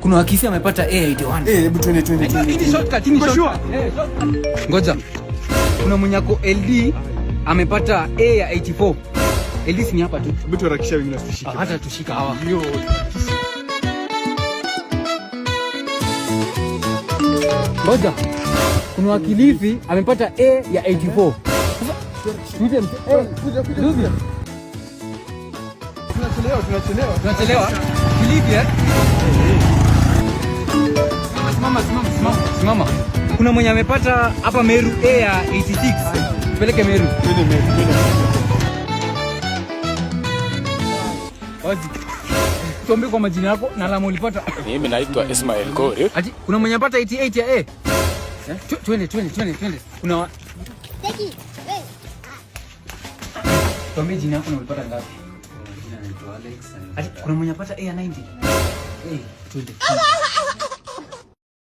Kuna wakisi amepata A81. Hebu twende. Hii shortcut. Ngoja. Kuna mwenye ako LD amepata A ya 84. LD si hapa tu. Hebu tuharakisha wengine wasishike. Hata tushika hawa. Ngoja. Kuna wakilifi amepata A ya 84. Kuja. Tunachelewa. Kilifi Simama. Kuna mwenye amepata hapa Meru A ya 86. Peleke Meru. Wazi. Tuombe kwa majina yako na alama ulipata. Mimi naitwa Ismail Kori. Ati kuna mwenye amepata 88 ya A. Twende. Kuna tuombe jina yako na ulipata ngapi? Jina naitwa Alex. Ati kuna mwenye amepata A ya 90. Twende.